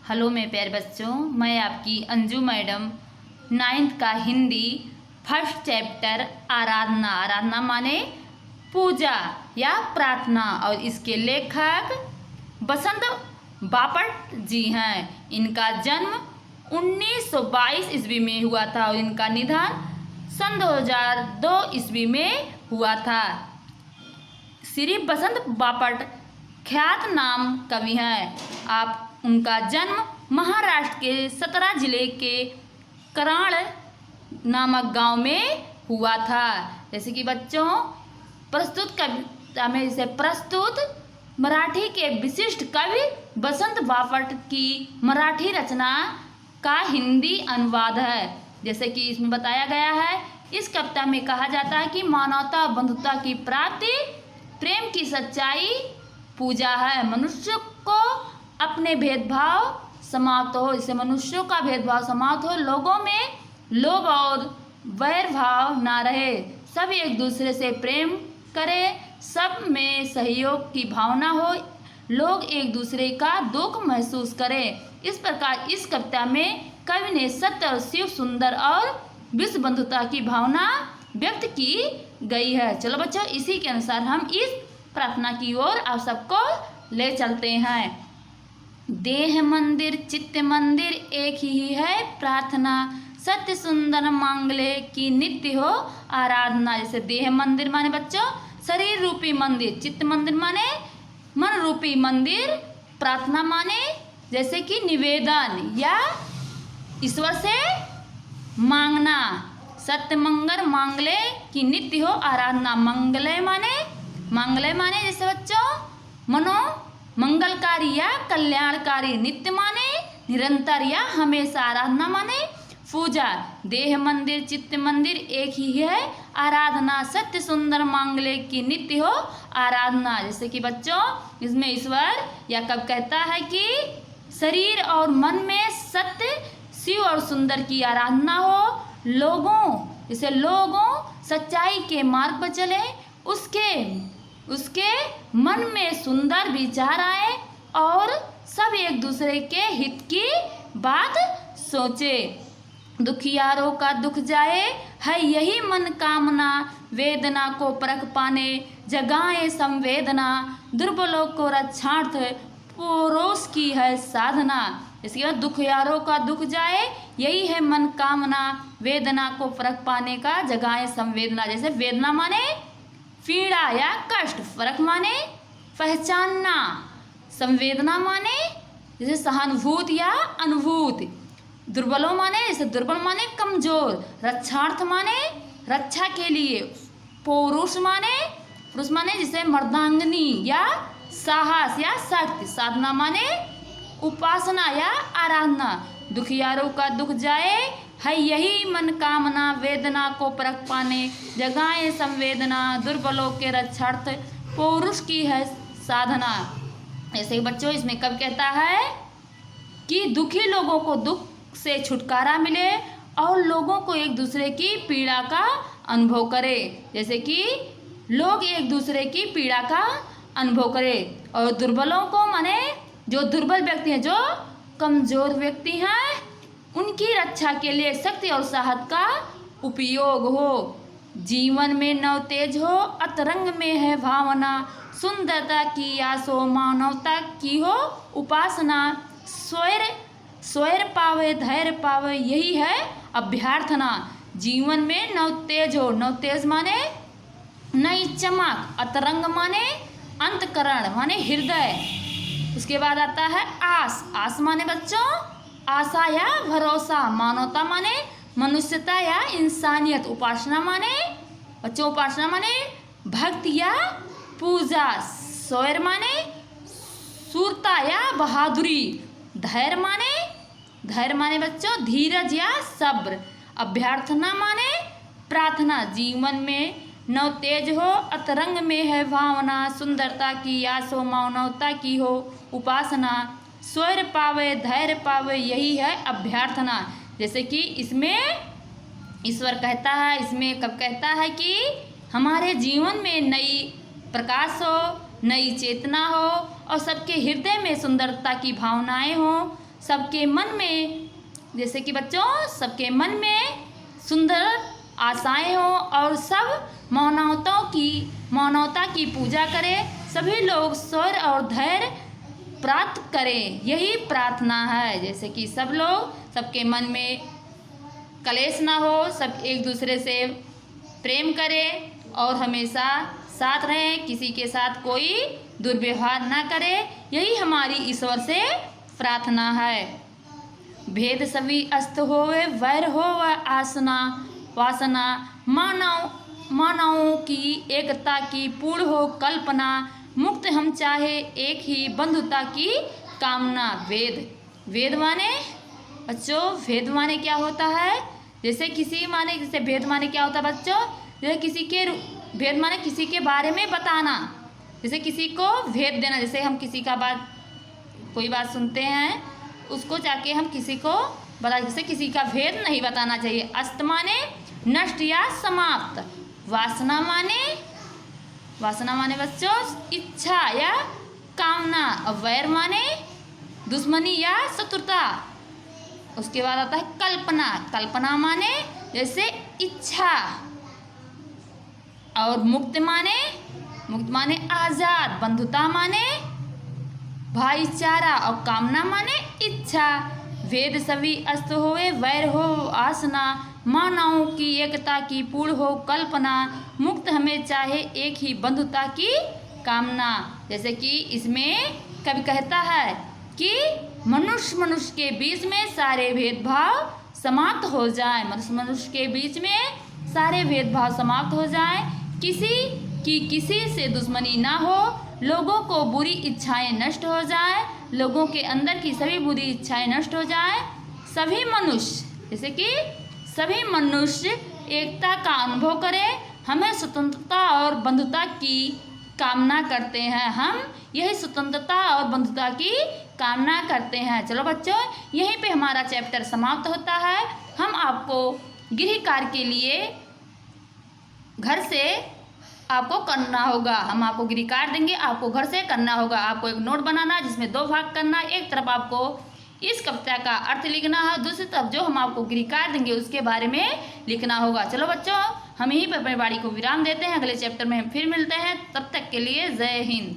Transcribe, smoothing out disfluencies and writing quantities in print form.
Hello मेरे प्यारे बच्चों, मैं आपकी अंजू मैडम 9th का हिंदी फर्स्ट चैप्टर आराधना। आराधना माने पूजा या प्रार्थना, और इसके लेखक बसंत बापट जी हैं। इनका जन्म 1922 ईस्वी में हुआ था और इनका निधन सन 2002 ईस्वी में हुआ था। श्री बसंत बापट ख्यात नाम कवि हैं। उनका जन्म महाराष्ट्र के सतना जिले के कराड़ नामक गांव में हुआ था। जैसे कि बच्चों प्रस्तुत कविता में जैसे प्रस्तुत मराठी के विशिष्ट कवि बसंत बापट की मराठी रचना का हिंदी अनुवाद है। जैसे कि इसमें बताया गया है, इस कविता में कहा जाता है कि मानवता और बंधुता की प्राप्ति प्रेम की सच्चाई पूजा है। मनुष्य को अपने भेदभाव समाप्त हो, इससे मनुष्यों का भेदभाव समाप्त हो, लोगों में लोभ और वैर भाव ना रहे, सब एक दूसरे से प्रेम करें, सब में सहयोग की भावना हो, लोग एक दूसरे का दुख महसूस करें। इस प्रकार इस कविता में कवि ने सत्य और शिव सुंदर और विश्व बंधुता की भावना व्यक्त की गई है। चलो बच्चों, इसी के अनुसार हम इस प्रार्थना की ओर आप सबको ले चलते हैं। देह मंदिर चित्त मंदिर एक ही है प्रार्थना, सत्य सुंदर मांगले की नित्य हो आराधना। जैसे देह मंदिर माने बच्चों शरीर रूपी मंदिर, चित्त मंदिर माने मन रूपी मंदिर, प्रार्थना माने जैसे कि निवेदन या ईश्वर से मांगना। सत्य मंगल मांगले की नित्य हो आराधना। मंगले माने जैसे बच्चों मनो मंगलकारी या कल्याणकारी। नित्य माने निरंतर या हमेशा। आराधना माने पूजा। देह मंदिर चित्त मंदिर एक ही है आराधना, सत्य सुंदर मांगले की नित्य हो आराधना। जैसे कि बच्चों इसमें ईश्वर या कब कहता है कि शरीर और मन में सत्य शिव और सुंदर की आराधना हो, लोगों सच्चाई के मार्ग पर चले, उसके मन में सुंदर विचार आए और सब एक दूसरे के हित की बात सोचे। दुखियारों का दुख जाए है यही मन कामना, वेदना को परख पाने जगाए संवेदना, दुर्बलों को रक्षार्थ परोस की है साधना। इसके बाद दुखियारों का दुख जाए यही है मन कामना, वेदना को परख पाने का जगाए संवेदना। जैसे वेदना माने पीड़ा या कष्ट, फर्क माने पहचानना, संवेदना माने जैसे सहानुभूति या अनुभूति। दुर्बलों माने जैसे दुर्बल माने कमजोर, रक्षार्थ माने रक्षा के लिए, पुरुष माने जैसे मर्दांगनी या साहस या शक्ति, साधना माने उपासना या आराधना। दुखियारों का दुख जाए है यही मन कामना, वेदना को परख पाने जगाए संवेदना, दुर्बलों के रक्षार्थ पौरुष की है साधना। ऐसे बच्चों इसमें कब कहता है कि दुखी लोगों को दुख से छुटकारा मिले और लोगों को एक दूसरे की पीड़ा का अनुभव करे। जैसे कि लोग एक दूसरे की पीड़ा का अनुभव करें। और दुर्बलों को माने जो दुर्बल व्यक्ति हैं, जो कमजोर व्यक्ति हैं, उनकी रक्षा के लिए शक्ति और साहस का उपयोग हो। जीवन में नव तेज हो, अतरंग में है भावना, सुंदरता की आसो मानवता की हो उपासना, स्वैर पावे धैर्य पावे यही है अभ्यर्थना। जीवन में नव तेज हो, नव तेज माने नई चमक, अतरंग माने अंतकरण माने हृदय। उसके बाद आता है आस माने बच्चों आशा या भरोसा, मानवता माने मनुष्यता या इंसानियत, उपासना माने भक्ति या पूजा, स्वैर माने शूरता या बहादुरी, धैर्य माने बच्चों धीरज या सब्र, अभ्यर्थना माने प्रार्थना। जीवन में नव तेज हो, अतरंग में है भावना, सुंदरता की आसो मानवता की हो उपासना, स्वैर पावे धैर्य पावे यही है अभ्यर्थना। जैसे कि इसमें ईश्वर कहता है, इसमें कब कहता है कि हमारे जीवन में नई प्रकाश हो, नई चेतना हो और सबके हृदय में सुंदरता की भावनाएं हो, सबके मन में, जैसे कि बच्चों सबके मन में सुंदर आशाएं हो और सब मानवता की पूजा करें। सभी लोग शौर्य और धैर्य प्राप्त करें, यही प्रार्थना है। जैसे कि सब लोग, सबके मन में कलेश ना हो, सब एक दूसरे से प्रेम करें और हमेशा साथ रहें, किसी के साथ कोई दुर्व्यवहार ना करे, यही हमारी ईश्वर से प्रार्थना है। भेद सभी अस्त होवे, वैर हो व आसना वासना, मानवों की एकता की पूर्ण हो कल्पना, मुक्त हम चाहे एक ही बंधुता की कामना। वेद माने बच्चों, भेद माने क्या होता है? जैसे भेद माने क्या होता है बच्चों? जैसे भेद माने किसी के बारे में बताना, जैसे किसी को भेद देना। जैसे हम किसी का कोई बात सुनते हैं, उसको जाके हम किसी को बता, जैसे किसी का भेद नहीं बताना चाहिए। अस्त माने नष्ट या समाप्त। वासना माने बच्चों इच्छा या कामना। और वैर माने दुश्मनी या शत्रुता। उसके बाद आता है कल्पना माने जैसे इच्छा। और मुक्त माने आजाद। बंधुता माने भाईचारा। और कामना माने इच्छा। भेद सभी अस्त होवे, वैर हो आसना, मानवों की एकता की पूर्ण हो कल्पना, मुक्त हमें चाहे एक ही बंधुता की कामना। जैसे कि इसमें कवि कहता है कि मनुष्य के बीच में सारे भेदभाव समाप्त हो जाए। मनुष्य के बीच में सारे भेदभाव समाप्त हो जाए, किसी से दुश्मनी ना हो, लोगों को बुरी इच्छाएं नष्ट हो जाए, लोगों के अंदर की सभी बुरी इच्छाएं नष्ट हो जाए। सभी मनुष्य एकता का अनुभव करें। हमें स्वतंत्रता और बंधुता की कामना करते हैं। हम यही स्वतंत्रता और बंधुता की कामना करते हैं। चलो बच्चों, यहीं पे हमारा चैप्टर समाप्त होता है। हम आपको गृह कार्य के लिए घर से आपको करना होगा। हम आपको गृह कार्य देंगे, आपको घर से करना होगा। आपको एक नोट बनाना जिसमें 2 भाग करना। एक तरफ आपको इस कविता का अर्थ लिखना है, दूसरी तरफ जो हम आपको गृह कार्य देंगे उसके बारे में लिखना होगा। चलो बच्चों, हम यहीं पर अपनी वाणी को विराम देते हैं। अगले चैप्टर में हम फिर मिलते हैं। तब तक के लिए जय हिंद।